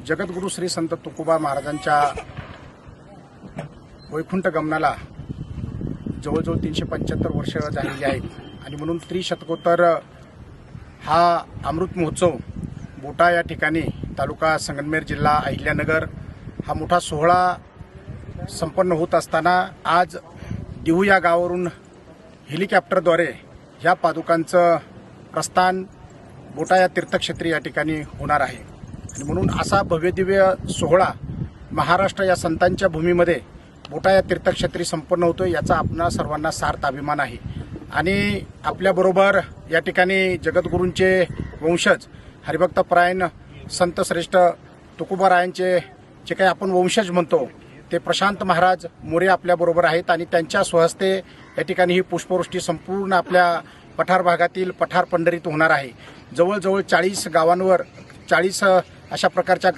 जगद्गुरू श्री संत तुकोबा महाराजांच्या वैकुंठ गमनाला जवळजवळ 375 वर्ष झालेली आहेत आणि म्हणून त्रिशतकोत्तर हा अमृत महोत्सव बोटा या ठिकाणी तालुका संगमनेर जिल्हा अहिल्यानगर हा मोठा सोहळा संपन्न होत असताना आज देहू या गावावरून हेलिकॉप्टरद्वारे ह्या पादुकांचं प्रस्थान बोटा या तीर्थक्षेत्री या ठिकाणी होणार आहे आणि म्हणून असा भव्यदिव्य सोहळा महाराष्ट्र या संतांच्या भूमीमध्ये बोटा या तीर्थक्षेत्री संपन्न होतोय याचा आपणा सर्वांना सार्थ अभिमान आहे। आणि आपल्याबरोबर या ठिकाणी जगद्गुरूंचे वंशज हरिभक्तपरायण संत श्रेष्ठ तुकोबारायांचे जे काही आपण वंशज म्हणतो ते प्रशांत महाराज मोरे आपल्याबरोबर आहेत आणि त्यांच्या स्वहस्ते या ठिकाणी ही पुष्पवृष्टी संपूर्ण आपल्या पठार भागातील पठार पंढरीत होणार आहे। जवळजवळ 40 गावांवर 40 अशा प्रकारच्या